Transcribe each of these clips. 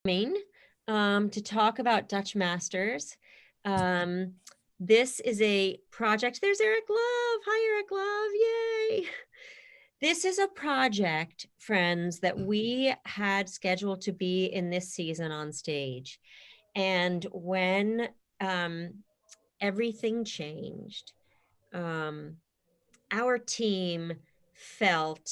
coming to talk about Dutch Masters. Um, this is a project. There's Eric Love. Hi, Eric Love. Yay. This is a project, friends, that we had scheduled to be in this season on stage. And when everything changed, um, our team felt.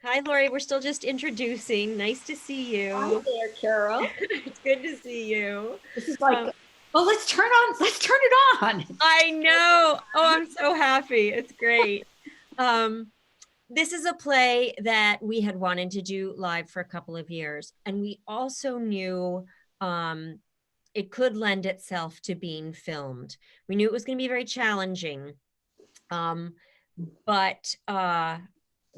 Hi, Lori. We're still just introducing. Nice to see Hi you. there, Carol. It's good to see you. This is like, Um, oh, let's turn it on. I know. Oh, I'm so happy. It's great. Um, this is a play that we had wanted to do live for a couple of years, and we also knew um, it could lend itself to being filmed. We knew it was going to be very challenging, um, but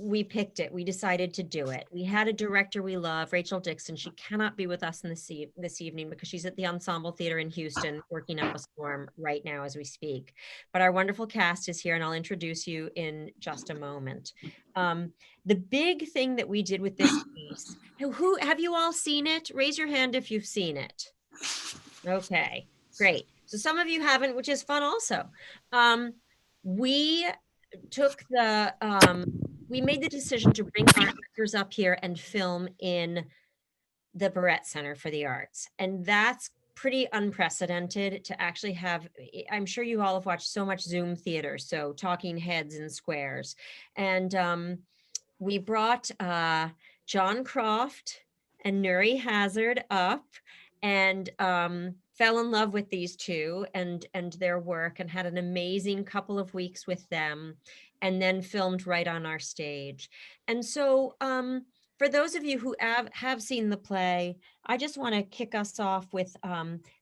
we picked it. We decided to do it. We had a director we love, Rachel Dixon. She cannot be with us in this evening because she's at the Ensemble Theater in Houston working up a storm right now as we speak. But our wonderful cast is here, and I'll introduce you in just a moment. The big thing that we did with this piece, who have you all seen it? Raise your hand if you've seen it. Okay, great. So some of you haven't, which is fun also. We took the we made the decision to bring our actors up here and film in the Barrett Center for the Arts. And that's pretty unprecedented to actually have. I'm sure you all have watched so much Zoom theater, so talking heads and squares. And we brought John Croft and Nuri Hazard up and fell in love with these two and their work and had an amazing couple of weeks with them and then filmed right on our stage. And so for those of you who have seen the play, I just want to kick us off with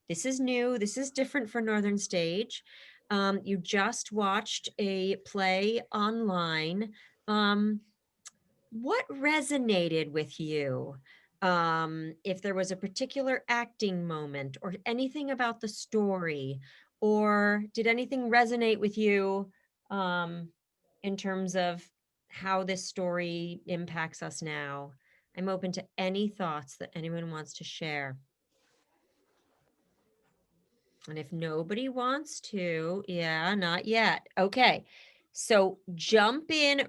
this is new, this is different for Northern Stage. You just watched a play online. What resonated with you? If there was a particular acting moment or anything about the story, or did anything resonate with you in terms of how this story impacts us now? I'm open to any thoughts that anyone wants to share. And if nobody wants to, yeah, not yet. Okay. So jump in,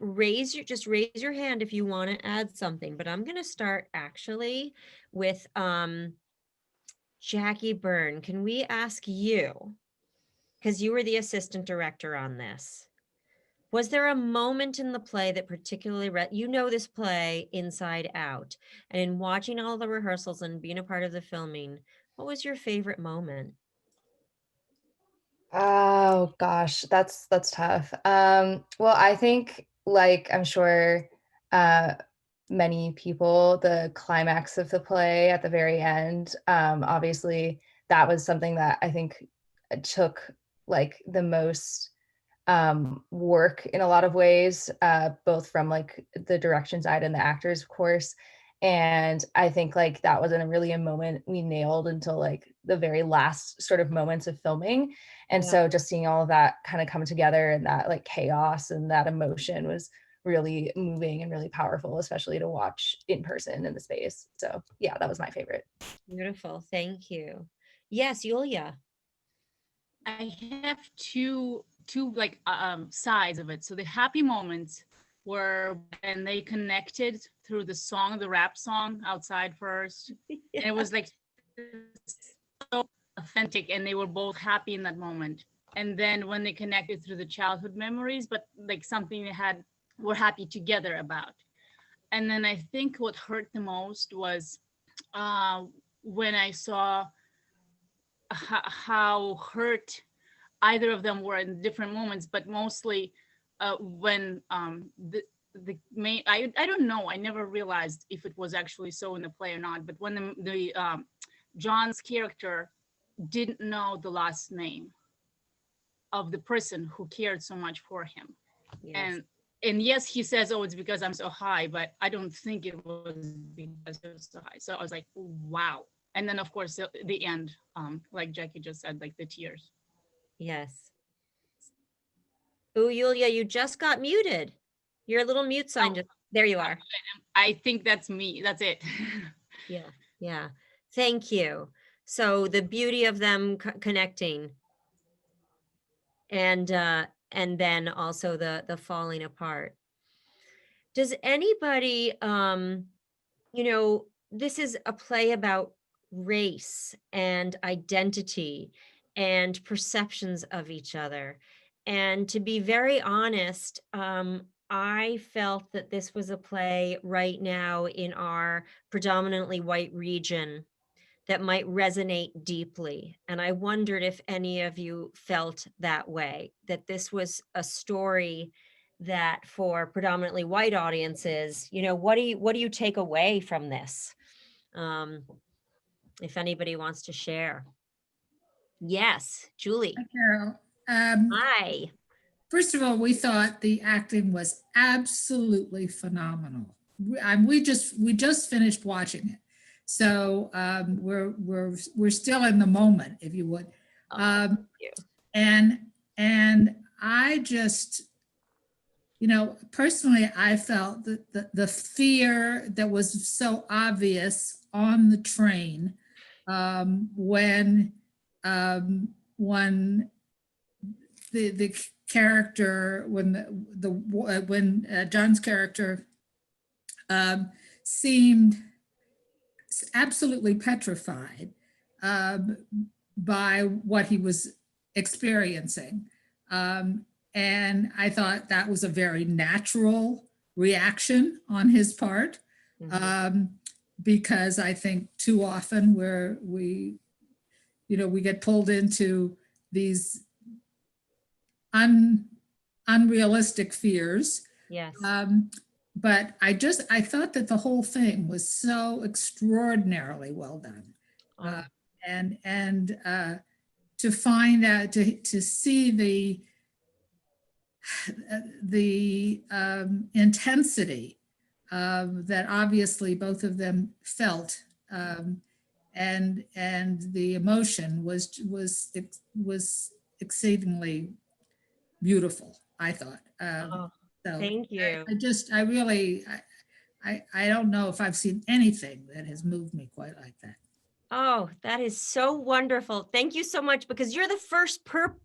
just raise your hand if you want to add something, but I'm going to start actually with Jackie Byrne. Can we ask you, because you were the assistant director on this, was there a moment in the play that particularly you know this play inside out, and in watching all the rehearsals and being a part of the filming, what was your favorite moment? Oh gosh, that's tough. Well, I think like I'm sure uh many people, the climax of the play at the very end, obviously that was something that I think took like the most work in a lot of ways, both from like the direction side and the actors, of course. And I think like that wasn't really a moment we nailed until like the very last sort of moments of filming. And Yeah. so just seeing all of that kind of come together and that like chaos and that emotion was really moving and really powerful, especially to watch in person in the space. So yeah, that was my favorite. Beautiful. Thank you. Yes, Yulia. I have two like sides of it. So the happy moments were when they connected through the song, the rap song outside first. And it was like so authentic and they were both happy in that moment. And then when they connected through the childhood memories, but like something they had were happy together about. And then I think what hurt the most was uh, when I saw how hurt either of them were in different moments, but mostly when the main I don't know, I never realized if it was actually so in the play or not, but when the John's character didn't know the last name of the person who cared so much for him. Yes. And yes, he says, oh, it's because I'm so high, but I don't think it was because it was so high. So I was like, wow. And then of course the end, like Jackie just said, like the tears. Yes. Oh, Yulia, you just got muted. Your little mute sign Oh, just there you are. I think that's me. That's it. Yeah. Yeah. Thank you. So the beauty of them connecting, and then also the falling apart. Does anybody, this is a play about race and identity and perceptions of each other. And to be very honest, I felt that this was a play right now in our predominantly white region that might resonate deeply. And I wondered if any of you felt that way, that this was a story that for predominantly white audiences, what do you take away from this? Um, if anybody wants to share. Yes, Julie. Hi, Carol. Hi. First of all, we thought the acting was absolutely phenomenal. We just finished watching it, so we're still in the moment, if you would. Oh, thank Um, you. and I just, personally, I felt that the fear that was so obvious on the train when when the character when John's character seemed absolutely petrified um, by what he was experiencing. And I thought that was a very natural reaction on his part, Mhm. because I think too often we get pulled into these unrealistic fears. Yes. But I thought that the whole thing was so extraordinarily well done. Oh, And to find out, to see the intensity that obviously both of them felt, and the emotion was exceedingly beautiful, I thought. oh, So thank you. I really, I don't know if I've seen anything that has moved me quite like that. Oh, that is so wonderful. Thank you so much, because you're the first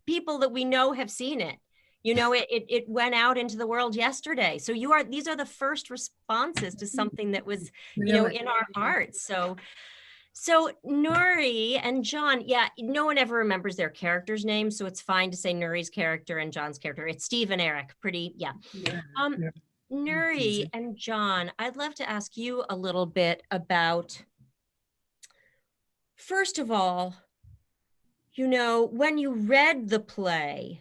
people that we know have seen it. It went out into the world yesterday. So these are the first responses to something that was, Really. in our hearts. So Nuri and John, yeah, no one ever remembers their characters' names, so it's fine to say Nuri's character and John's character. It's Steve and Eric, pretty, yeah. Yeah. Um, Yeah. Nuri Easy. and John, I'd love to ask you a little bit about, first of all, when you read the play,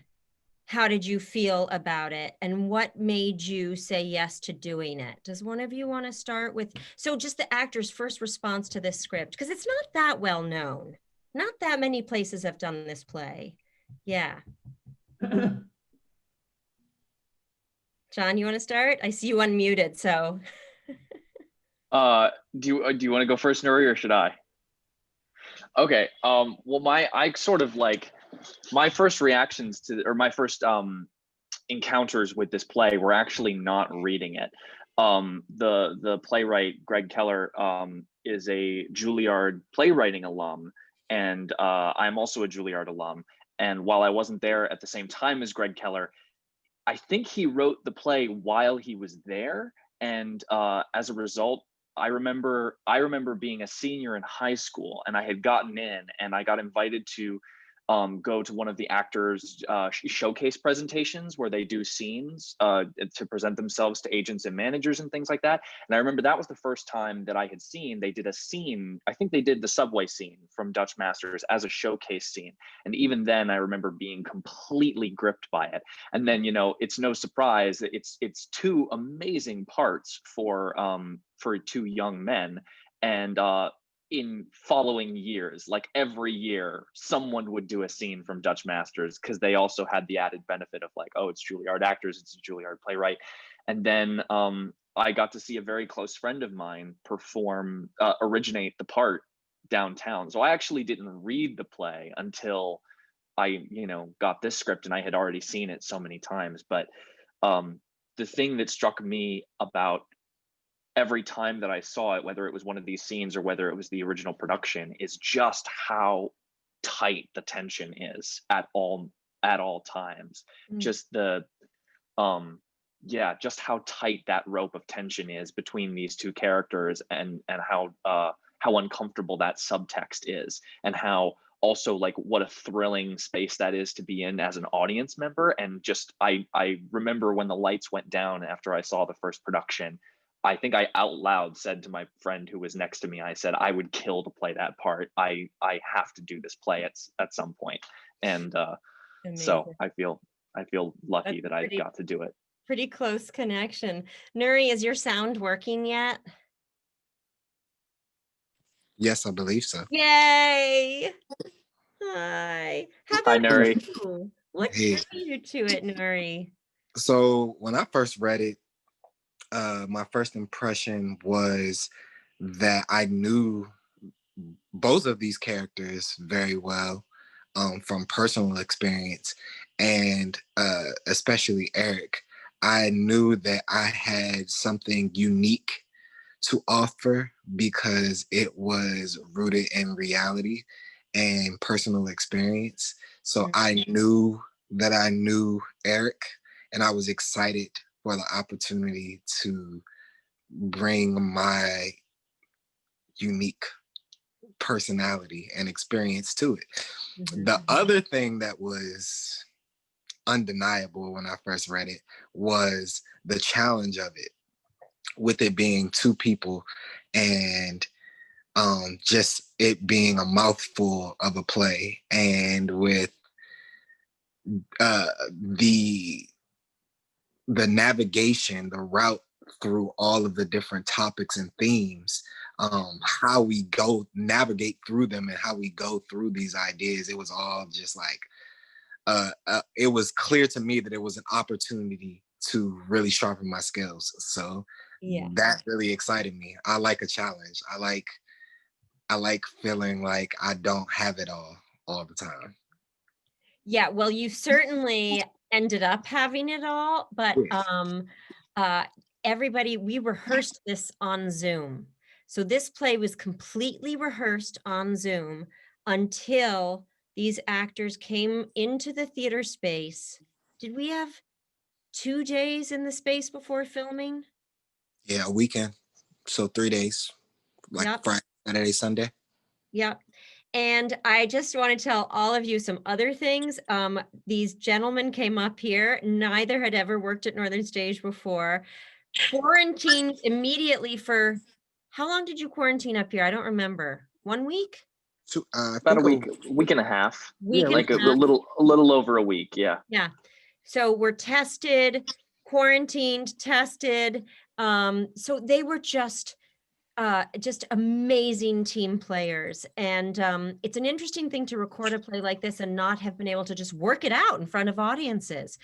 how did you feel about it? And what made you say yes to doing it? Does one of you want to start with, so just the actor's first response to this script? Because it's not that well known. Not that many places have done this play. Yeah. John, you want to start? I see you unmuted, so. Do you want to go first, Nuri, or should I? Okay. Well, I sort of like my first reactions to, or my first encounters with this play were actually not reading it. The playwright Greg Keller is a Juilliard playwriting alum, and I'm also a Juilliard alum. And while I wasn't there at the same time as Greg Keller, I think he wrote the play while he was there, and as a result, I remember being a senior in high school, and I had gotten in, and I got invited to go to one of the actors' showcase presentations where they do scenes to present themselves to agents and managers and things like that. And I remember that was the first time that I had seen they did a scene. I think they did the subway scene from Dutch Masters as a showcase scene. And even then, I remember being completely gripped by it. And then, it's no surprise that it's two amazing parts for two young men. And in following years, like every year, someone would do a scene from Dutch Masters, because they also had the added benefit of like, oh, it's Juilliard actors, it's a Juilliard playwright. And then I got to see a very close friend of mine originate the part downtown. So I actually didn't read the play until I, got this script, and I had already seen it so many times. But the thing that struck me about every time that I saw it, whether it was one of these scenes or whether it was the original production, is just how tight the tension is at all times. Mm. Just the yeah, just how tight that rope of tension is between these two characters, and how uncomfortable that subtext is, and how also like what a thrilling space that is to be in as an audience member. And just I remember when the lights went down after I saw the first production, I think I out loud said to my friend who was next to me, I said, I would kill to play that part. I have to do this play at some point. And so Amazing. I feel lucky That's that I pretty got to do it. pretty close connection. Nuri, is your sound working yet? Yes, I believe so. Yay! Hi. How Hi, about Nuri. you? What Hey, drew you to it, Nuri? so when I first read it, my first impression was that I knew both of these characters very well, from personal experience, and especially Eric. I knew that I had something unique to offer because it was rooted in reality and personal experience. So Mm. I knew that I knew Eric, and I was excited for the opportunity to bring my unique personality and experience to it. Mhm. The other thing that was undeniable when I first read it was the challenge of it, with it being two people, and just it being a mouthful of a play, and with uh, the navigation, the route through all of the different topics and themes, how we go navigate through them and how we go through these ideas. It was all just like, it was clear to me that it was an opportunity to really sharpen my skills. So Yeah. that really excited me. I like a challenge. I like feeling like I don't have it all the time. Yeah, well, you certainly ended up having it all, but Yeah. uh everybody, we rehearsed this on Zoom. So this play was completely rehearsed on Zoom until these actors came into the theater space. Did we have 2 days in the space before filming? Yeah, a weekend. So 3 days, like Yep. Friday, Saturday, Sunday. Yep. And I just want to tell all of you some other things. These gentlemen came up here. Neither had ever worked at Northern Stage before. Quarantined immediately for, how long did you quarantine up here? I don't remember. 1 week? I About a think week and a half, yeah, Week and like a a half. little over a week. Yeah. Yeah. So we're tested, quarantined, tested. So they were just amazing team players. And it's an interesting thing to record a play like this and not have been able to just work it out in front of audiences,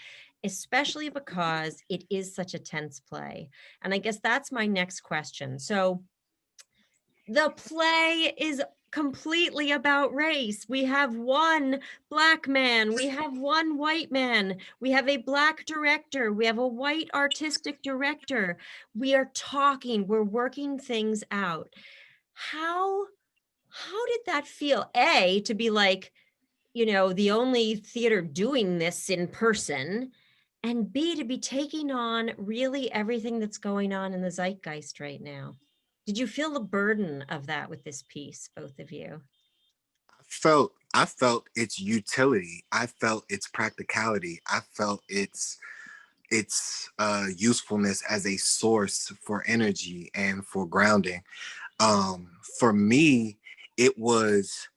especially because it is such a tense play. And I guess that's my next question. So the play is completely about race. We have one Black man, we have one white man, we have a Black director, we have a white artistic director. We are talking, we're working things out. How did that feel? A, to be like, the only theater doing this in person, and B, to be taking on really everything that's going on in the zeitgeist right now. Did you feel the burden of that with this piece, both of you? I felt its utility. I felt its practicality. I felt its usefulness as a source for energy and for grounding. For me, it was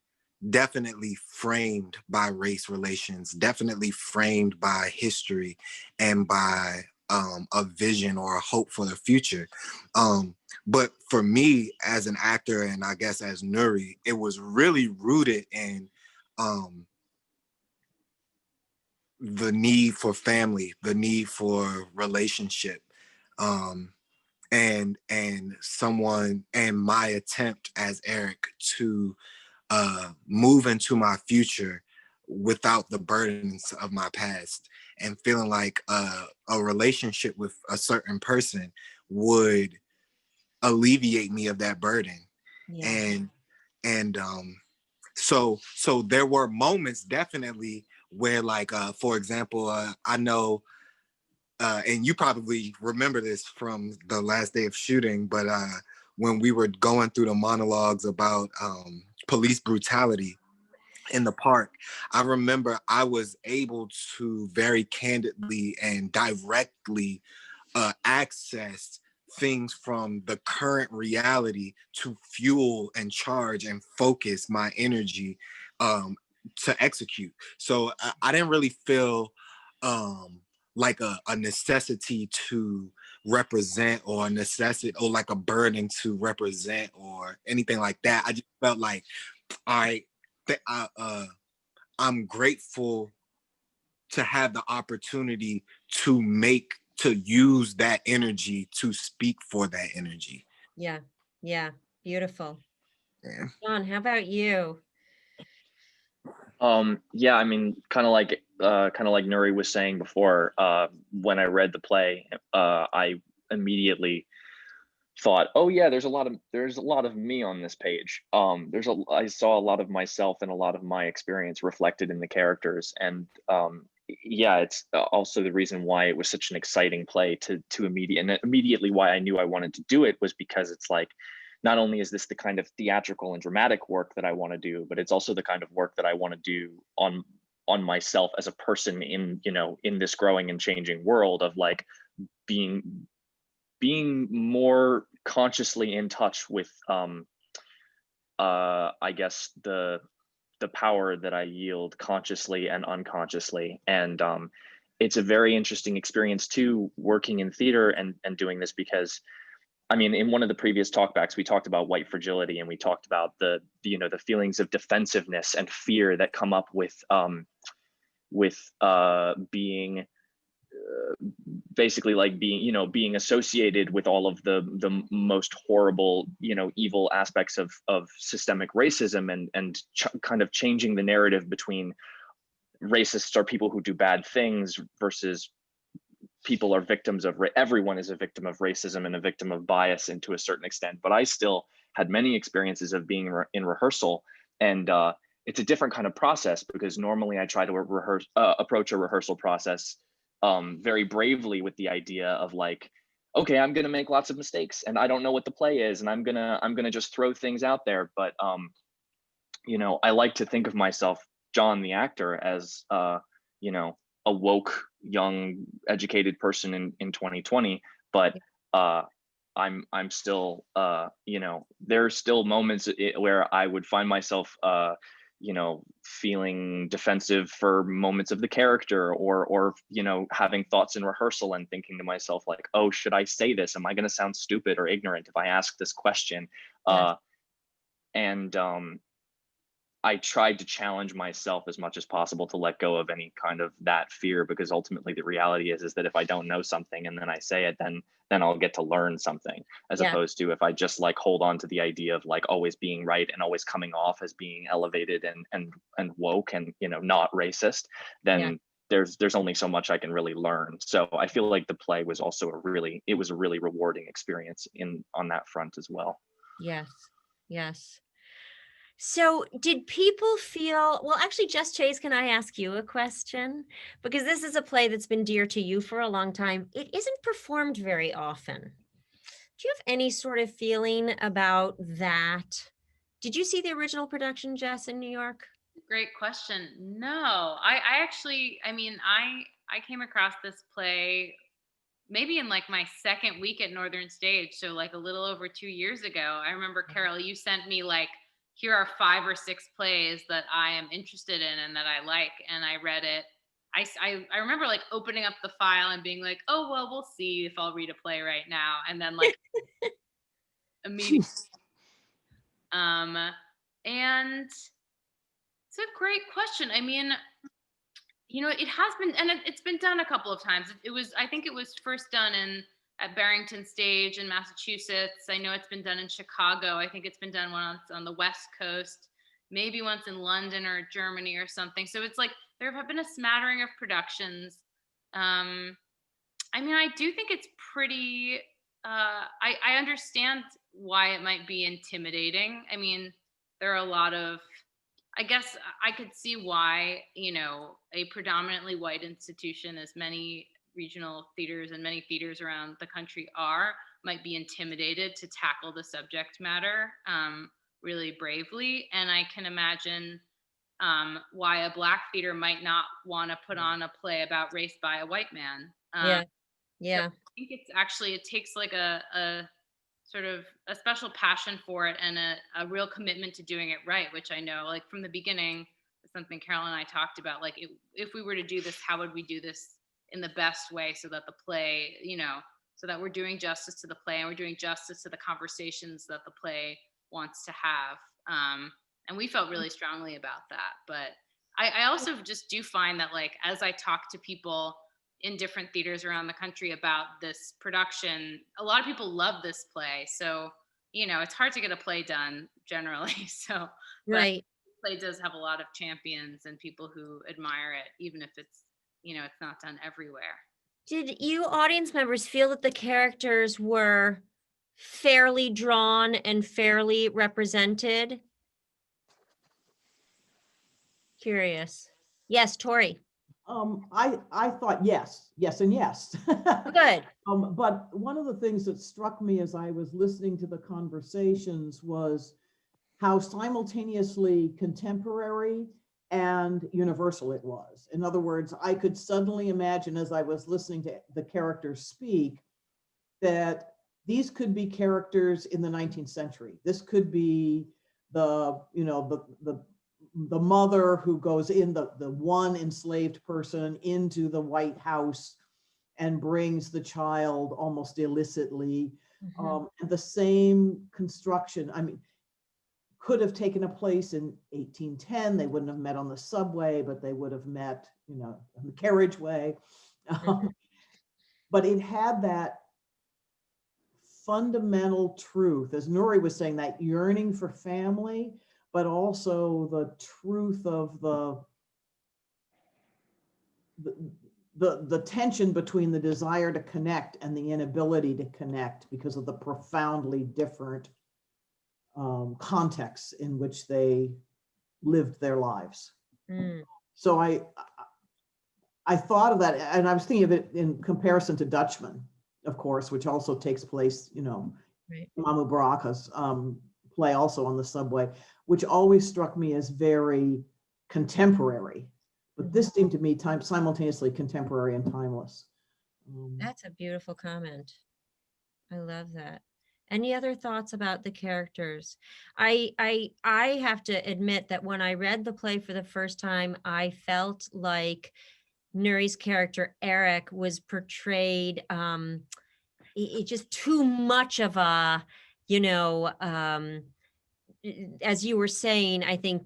definitely framed by race relations, definitely framed by history and by a vision or a hope for the future. But for me as an actor, and I guess as Nuri, it was really rooted in the need for family, the need for relationship, um, and someone, and my attempt as Eric to move into my future without the burdens of my past, and feeling like a relationship with a certain person would alleviate me of that burden. Yeah. And so there were moments definitely where, like, for example, I know, and you probably remember this from the last day of shooting, but when we were going through the monologues about police brutality in the park, I remember I was able to very candidly and directly access things from the current reality to fuel and charge and focus my energy to execute. So I didn't really feel like a necessity to represent, or a necessity, or like a burden to represent, or anything like that. I just felt like I, I'm grateful to have the opportunity to use that energy to speak for that energy. Yeah. Yeah. Beautiful. Yeah. John, how about you? Yeah, I mean, kind of like Nuri was saying before, when I read the play, I immediately thought, oh yeah, there's a lot of me on this page. I saw a lot of myself and a lot of my experience reflected in the characters. And yeah, it's also the reason why it was such an exciting play to immediately why I knew I wanted to do it, was because it's like, not only is this the kind of theatrical and dramatic work that I want to do, but it's also the kind of work that I want to do on myself as a person in this growing and changing world of like being being more consciously in touch with I guess the power that I yield consciously and unconsciously. And it's a very interesting experience too, working in theater and doing this, because I mean, in one of the previous talkbacks, we talked about white fragility, and we talked about the feelings of defensiveness and fear that come up with being basically like being associated with all of the most horrible, evil aspects of systemic racism, and kind of changing the narrative between racists are people who do bad things versus people are victims of everyone is a victim of racism and a victim of bias, and to a certain extent. But I still had many experiences of being in rehearsal, and it's a different kind of process, because normally I try to approach a rehearsal process very bravely, with the idea of like, okay, I'm gonna make lots of mistakes and I don't know what the play is, and I'm gonna just throw things out there. But I like to think of myself, John the actor, as a woke, young, educated person in 2020. But I'm still there's still moments where I would find myself feeling defensive for moments of the character, or having thoughts in rehearsal and thinking to myself like, oh, should I say this? Am I going to sound stupid or ignorant if I ask this question? Yes. And I tried to challenge myself as much as possible to let go of any kind of that fear, because ultimately the reality is that if I don't know something and then I say it, then I'll get to learn something, as Yeah. opposed to if I just like hold on to the idea of like always being right and always coming off as being elevated and woke and not racist, then Yeah. there's only so much I can really learn. So I feel like the play was also a really rewarding experience on that front as well. Yes. Yes. So did people feel, well, actually, Just Chase, can I ask you a question? Because this is a play that's been dear to you for a long time. It isn't performed very often. Do you have any sort of feeling about that? Did you see the original production, Jess, in New York? Great question. No, I actually, I mean, I came across this play maybe in like my second week at Northern Stage, so like a little over 2 years ago. I remember, Carol, you sent me like, here are 5 or 6 plays that I am interested in and that I like, and I read it. I remember like opening up the file and being like, oh well, we'll see if I'll read a play right now, and then like immediately. And it's a great question. I mean, it has been, and it's been done a couple of times. I think it was first done at Barrington Stage in Massachusetts. I know it's been done in Chicago. I think it's been done once on the West Coast, maybe once in London or Germany or something. So it's like there have been a smattering of productions. I mean, I do think it's pretty. I understand why it might be intimidating. I mean, there are a lot of, I guess I could see why, a predominantly white institution, as many regional theaters and many theaters around the country are, might be intimidated to tackle the subject matter really bravely. And I can imagine why a Black theater might not want to put on a play about race by a white man. Yeah. So Yeah. I think it takes like a sort of a special passion for it and a real commitment to doing it right, which I know, like from the beginning, something Carol and I talked about, like if we were to do this, how would we do this in the best way so that the play, so that we're doing justice to the play and we're doing justice to the conversations that the play wants to have. And we felt really strongly about that. But I also just do find that, like, as I talk to people in different theaters around the country about this production, a lot of people love this play. So, it's hard to get a play done generally. So, but Right. the play does have a lot of champions and people who admire it, even if it's, it's not done everywhere. Did you audience members feel that the characters were fairly drawn and fairly represented? Curious. Yes, Tori. I thought yes, and yes. Good. But one of the things that struck me as I was listening to the conversations was how simultaneously contemporary and universal it was. In other words, I could suddenly imagine, as I was listening to the characters speak, that these could be characters in the 19th century. This could be the mother who goes in, the one enslaved person into the White House and brings the child almost illicitly. And the same construction, I mean, could have taken a place in 1810. They wouldn't have met on the subway, but they would have met, in the carriageway. But it had that fundamental truth, as Nuri was saying, that yearning for family, but also the truth of the tension between the desire to connect and the inability to connect because of the profoundly different contexts in which they lived their lives. So I thought of that, and I was thinking of it in comparison to Dutchman, of course, which also takes place, Right. Mamu Baraka's play also on the subway, which always struck me as very contemporary. But this seemed to me simultaneously contemporary and timeless. That's a beautiful comment. I love that. Any other thoughts about the characters? I have to admit that when I read the play for the first time, I felt like Nuri's character Eric was portrayed just too much of a, as you were saying, I think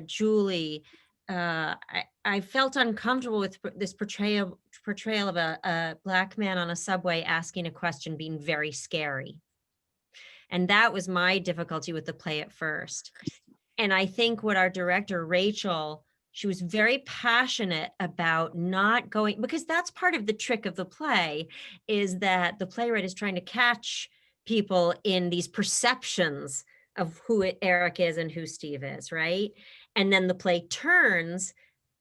Julie, I felt uncomfortable with this portrayal of a Black man on a subway asking a question being very scary. And that was my difficulty with the play at first. And I think what our director, Rachel, she was very passionate about not going, because that's part of the trick of the play, is that the playwright is trying to catch people in these perceptions of who Eric is and who Steve is, right? And then the play turns,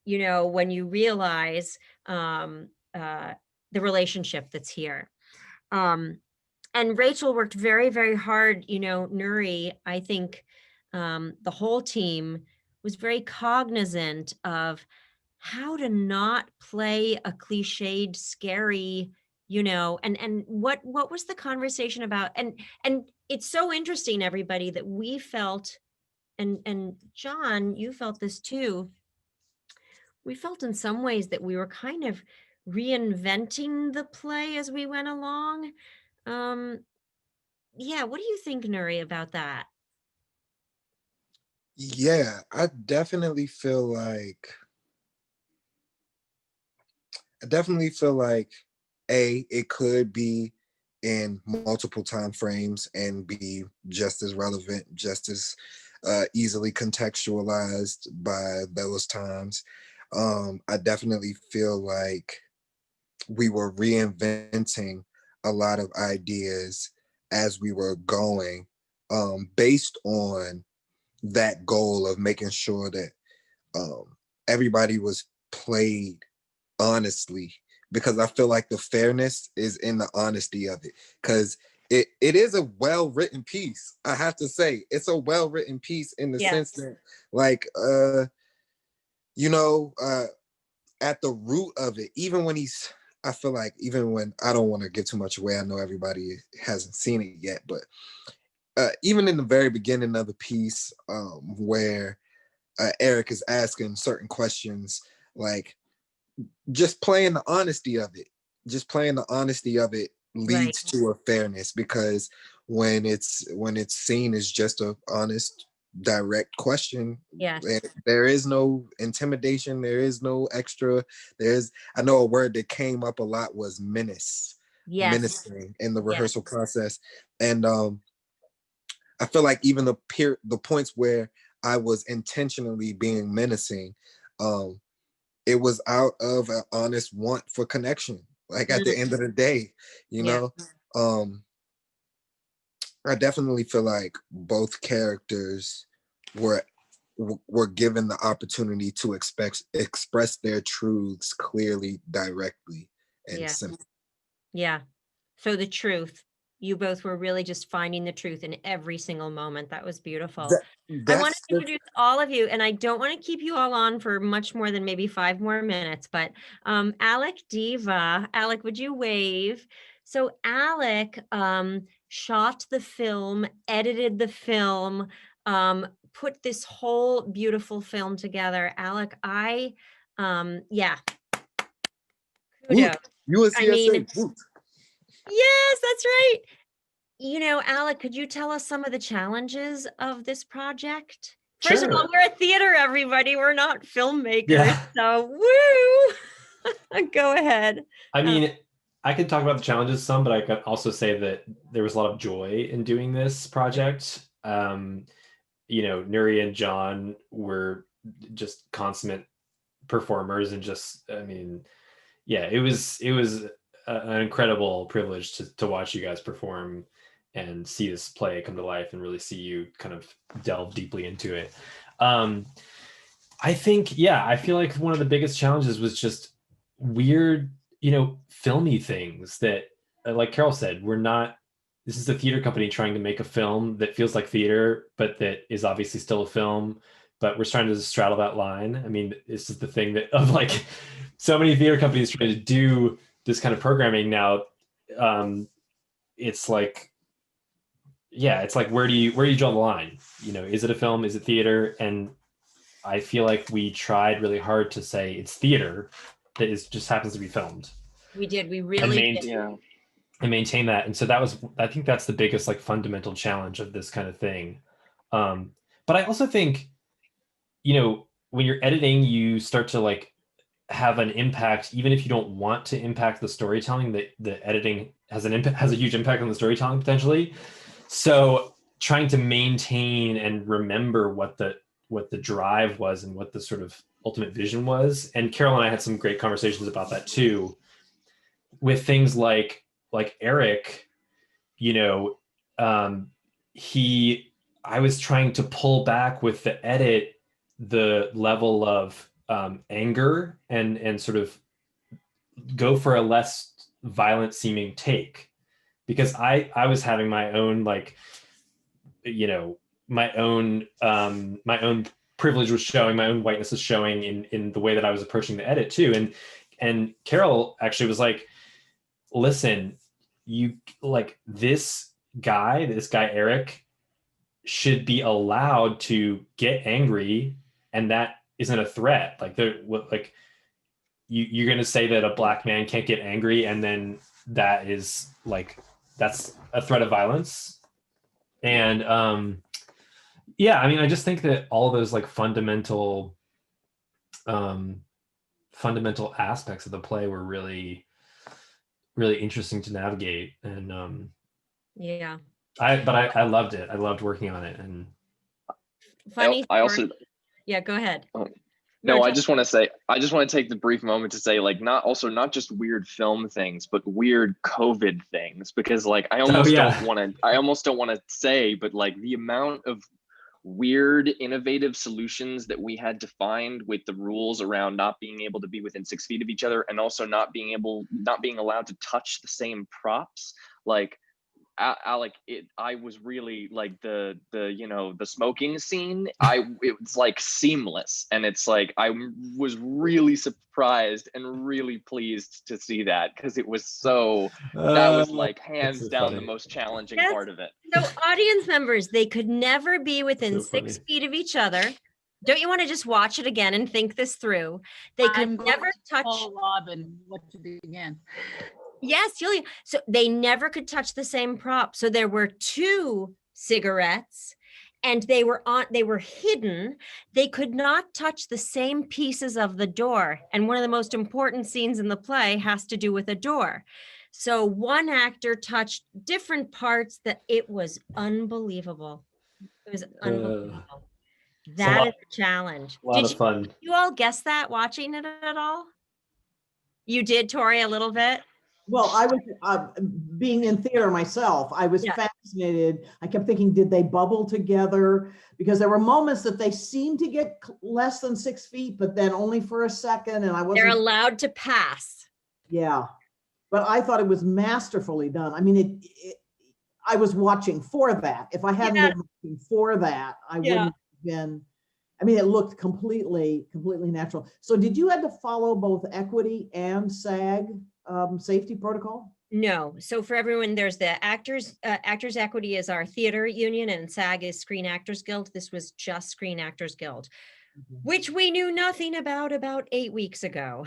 when you realize the relationship that's here. And Rachel worked very, very hard, Nuri, I think the whole team was very cognizant of how to not play a cliched, scary, and what was the conversation about? And it's so interesting, everybody, that we felt, and John, you felt this too. We felt in some ways that we were kind of reinventing the play as we went along. Yeah, what do you think, Nuri, about that? Yeah, I definitely feel like it could be in multiple time frames and be just as relevant, just as easily contextualized by those times. I definitely feel like we were reinventing a lot of ideas as we were going, based on that goal of making sure that everybody was played honestly, because I feel like the fairness is in the honesty of it. Because it is a well-written piece. I have to say, it's a well-written piece in the sense Yes. that, like, you know, at the root of it, even when he's, I feel like, even when, I don't want to give too much away, I know everybody hasn't seen it yet, but even in the very beginning of the piece, where Eric is asking certain questions, like, just playing the honesty of it, just playing the honesty of it Right. leads to a fairness, because when it's seen as just a honest, direct question, Yes. there is no intimidation, there is no extra. I know a word that came up a lot was Yes. menacing in the Yes. rehearsal process. And I feel like even the points where I was intentionally being menacing, um it was out of an honest want for connection. Like, at the Mm, end of the day, you yeah. know, um, I definitely feel like both characters were were given the opportunity to express their truths clearly, directly, and Yeah. simply. Yeah. So the truth, you both were really just finding the truth in every single moment. That was beautiful. That, I want to that's the introduce all of you, and I don't want to keep you all on for much more than maybe 5 more minutes, but Alec Diva, Alec, would you wave? So Alec shot the film, edited the film, put this whole beautiful film together. Alec, yeah, Woot, kudos. I USCSA. mean, Woot. yes, that's right. Alec, could you tell us some of the challenges of this project? First of all, Sure. we're a theater, everybody. We're not filmmakers. Yeah. So, woo! Go ahead. I Uh, mean, I could talk about the challenges some, but I could also say that there was a lot of joy in doing this project. Nuri and John were just consummate performers, and just, I mean, yeah, it was an incredible privilege to watch you guys perform and see this play come to life and really see you kind of delve deeply into it. Um, I think, yeah, I feel like one of the biggest challenges was just weird, filmy things that, like Carol said, this is a theater company trying to make a film that feels like theater, but that is obviously still a film. But we're trying to straddle that line. I mean, this is the thing that, of like, so many theater companies trying to do this kind of programming now. It's like, yeah, it's like, where do you draw the line? Is it a film? Is it theater? And I feel like we tried really hard to say it's theater that just happens to be filmed, we did. We and really did. Yeah. maintain that. And so I think that's the biggest, like, fundamental challenge of this kind of thing. But I also think, when you're editing, you start to, like, have an impact, even if you don't want to impact the storytelling. That the editing has a huge impact on the storytelling potentially. So trying to maintain and remember what the drive was and what the sort of ultimate vision was. And Carol and I had some great conversations about that too, with things like Eric, you know, he I was trying to pull back with the edit the level of anger and sort of go for a less violent seeming take, because I was having my own, like, my own privilege was showing, my own whiteness is showing in the way that I was approaching the edit too. And Carol actually was like, listen, you, like, this guy Eric should be allowed to get angry, and that isn't a threat. Like, you're going to say that a black man can't get angry, and then that's a threat of violence. And yeah, I mean, I just think that all those, like, um fundamental aspects of the play were really, really interesting to navigate. And Yeah. I loved it. I loved working on it. And Funny I story. also Yeah, go ahead. No, I just want to take the brief moment to say, like, not just weird film things, but weird COVID things, because like I almost don't want to say, but like the amount of weird, innovative solutions that we had to find with the rules around not being able to be within 6 feet of each other, and also not being allowed to touch the same props, like I was really like the smoking scene. It was like seamless, and it's like I was really surprised and really pleased to see that, because it was that was like hands so down funny. the most challenging Yes. part of it. So audience members, they could never be within So 6 funny. feet of each other. Don't you want to just watch it again and think this through? They could I'm going never to touch. call Robin what to do again. Yes, Julia. So they never could touch the same prop. So there were 2 cigarettes, and they were hidden. They could not touch the same pieces of the door. And one of the most important scenes in the play has to do with a door. So one actor touched different parts that it was unbelievable. It was unbelievable. That is a challenge. A lot of fun. You all guess that watching it at all? You did, Tori, a little bit? Well, I was being in theater myself. I was Yeah. fascinated. I kept thinking, did they bubble together? Because there were moments that they seemed to get less than 6 feet, but then only for a second. And I wasn't. They're allowed to pass. Yeah, but I thought it was masterfully done. I mean, I was watching for that. If I hadn't been watching for that, I wouldn't have been. I mean, it looked completely natural. So did you have to follow both equity and SAG safety protocol? No. So for everyone, there's the Actors Equity is our theater union, and SAG is Screen Actors Guild. This was just Screen Actors Guild, which we knew nothing about 8 weeks ago.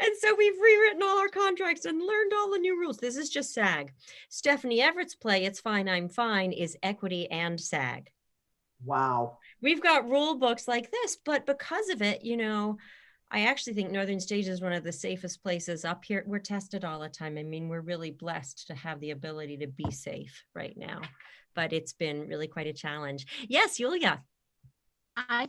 And so we've rewritten all our contracts and learned all the new rules. This is just SAG. Stephanie Everett's play, It's Fine, I'm Fine, is equity and SAG. Wow. We've got rule books like this, but because of it, I actually think Northern Stage is one of the safest places up here. We're tested all the time. I mean, we're really blessed to have the ability to be safe right now, but it's been really quite a challenge. Yes, Julia. I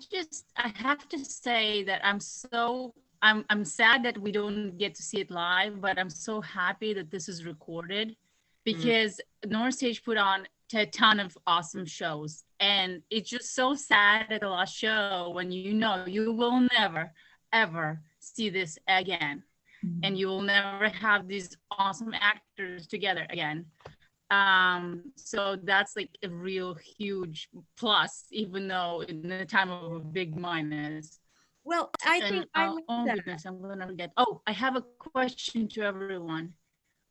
have to say that I'm sad that we don't get to see it live, but I'm so happy that this is recorded, because North Stage put on a ton of awesome shows, and it's just so sad at the last show when you will never ever see this again, and you will never have these awesome actors together again. So that's like a real huge plus, even though in the time of a big minus. Well, I think oh goodness, I'm gonna forget. Oh, I have a question to everyone.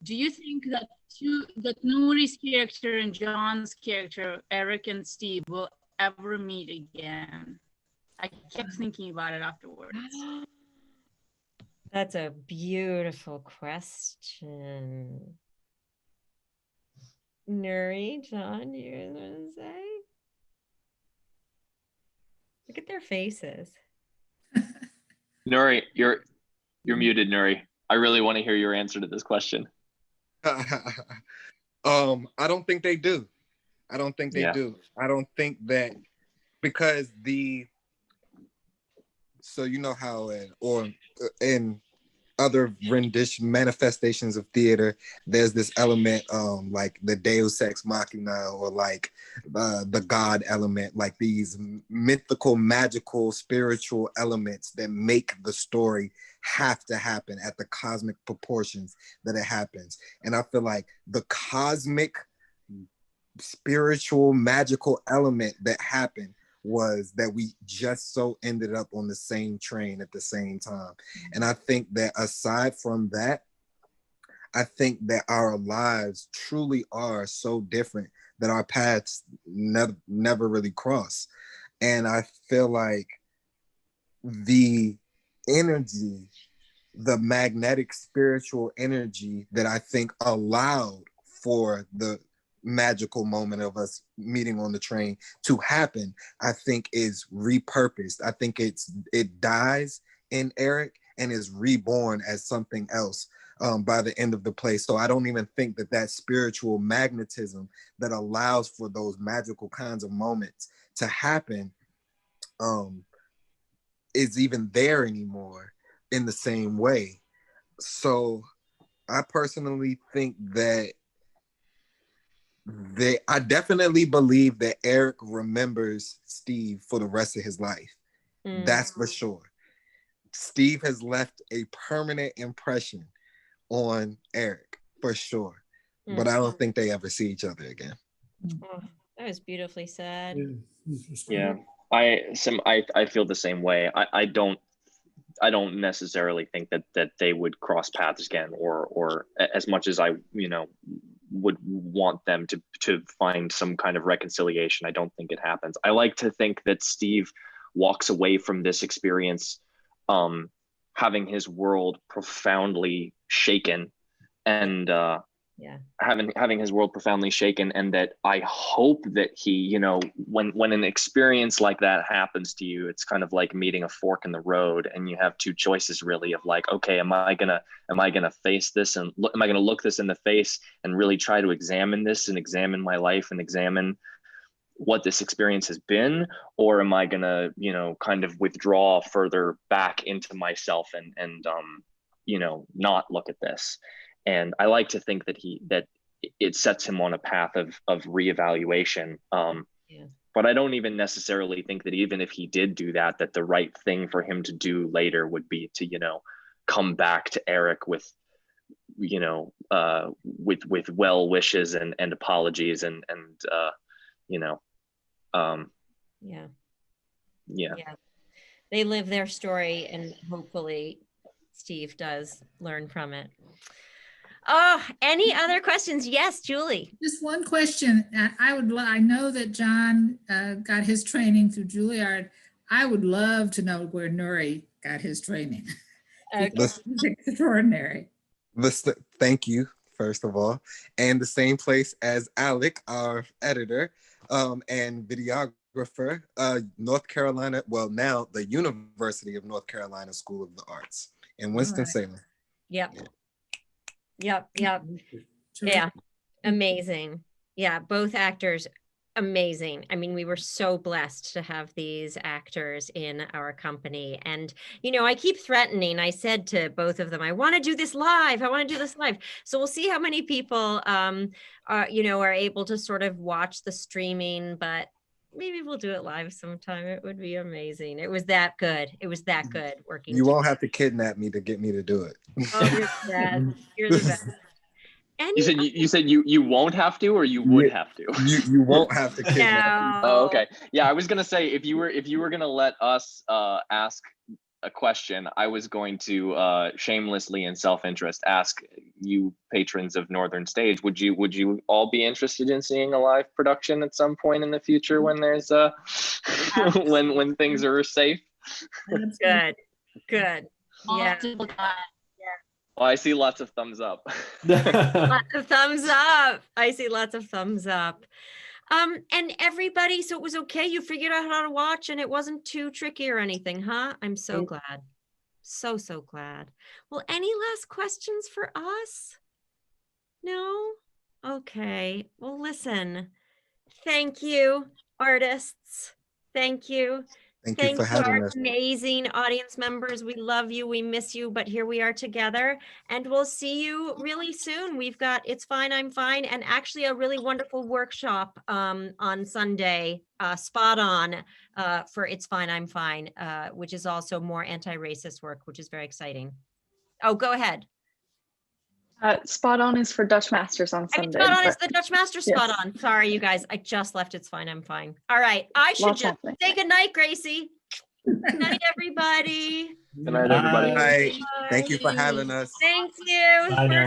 Do you think that Nuri's character and John's character, Eric and Steve, will ever meet again? I kept thinking about it afterwards. That's a beautiful question. Nuri, John, you guys want to say? Look at their faces. Nuri, you're muted, Nuri. I really want to hear your answer to this question. I don't think they do. I don't think they do. I don't think that, because so you know how in other rendition manifestations of theater, there's this element like the Deus Ex Machina, or like the God element, like these mythical, magical, spiritual elements that make the story have to happen at the cosmic proportions that it happens. And I feel like the cosmic, spiritual, magical element that happened was that we just so ended up on the same train at the same time. And I think that aside from that, I think that our lives truly are so different that our paths never really cross. And I feel like the energy, the magnetic spiritual energy that I think allowed for the magical moment of us meeting on the train to happen, I think is repurposed. I think it dies in Eric and is reborn as something else by the end of the play. So I don't even think that spiritual magnetism that allows for those magical kinds of moments to happen is even there anymore in the same way. So I personally think that I definitely believe that Eric remembers Steve for the rest of his life. That's for sure. Steve has left a permanent impression on Eric for sure. But I don't think they ever see each other again. Oh, that was beautifully said. Yeah, I feel the same way. I don't necessarily think that they would cross paths again, or as much as I would want them to find some kind of reconciliation. I don't think it happens. I like to think that Steve walks away from this experience having his world profoundly shaken, and having his world profoundly shaken, and that I hope that he, when an experience like that happens to you, it's kind of like meeting a fork in the road, and you have two choices really of like, okay, am I gonna face this, and am I gonna look this in the face and really try to examine this and examine my life and examine what this experience has been, or am I gonna kind of withdraw further back into myself and not look at this. And I like to think that it sets him on a path of reevaluation. But I don't even necessarily think that even if he did do that the right thing for him to do later would be to come back to Eric with with well wishes and apologies and yeah, they live their story, and hopefully Steve does learn from it. Oh, any other questions? Yes, Julie. Just one question. I know that John got his training through Juilliard. I would love to know where Nuri got his training. It's extraordinary. Thank you, first of all. And the same place as Alec, our editor and videographer, North Carolina, well, now the University of North Carolina School of the Arts in Winston-Salem. Yep. Yeah, amazing. Yeah, both actors, amazing. I mean, we were so blessed to have these actors in our company. And, I keep threatening. I said to both of them, I want to do this live. I want to do this live. So we'll see how many people, are able to sort of watch the streaming, but maybe we'll do it live sometime. It would be amazing. It was that good. It was that good working. You won't have to kidnap me to get me to do it. Oh, you're the best. You're the best. You said you won't have to, or you would have to. You won't have to kidnap me. Oh, okay. Yeah, I was gonna say if you were gonna let us ask a question, I was going to shamelessly in self-interest ask you patrons of Northern Stage, would you all be interested in seeing a live production at some point in the future when there's when things are safe? Good. Yeah. Well, I see lots of thumbs up. Lots of thumbs up. I see lots of thumbs up. And everybody, so it was okay. You figured out how to watch and it wasn't too tricky or anything, huh? I'm so glad. So glad. Well, any last questions for us? No? Okay. Well, listen. Thank you, artists. Thank you. Thank you for having us. Amazing audience members. We love you. We miss you, but here we are together, and we'll see you really soon. We've got It's Fine, I'm Fine, and actually a really wonderful workshop on Sunday, spot on for It's Fine, I'm Fine, which is also more anti-racist work, which is very exciting. Oh, go ahead. Spot on is for Dutch Masters on Sunday. Spot on is the Dutch Masters spot on. Sorry, you guys. I just left It's Fine, I'm Fine. All right. I should just say good night, Gracie. Good night, everybody. Good night, everybody. Bye. Thank you for having us. Thank you. Bye now.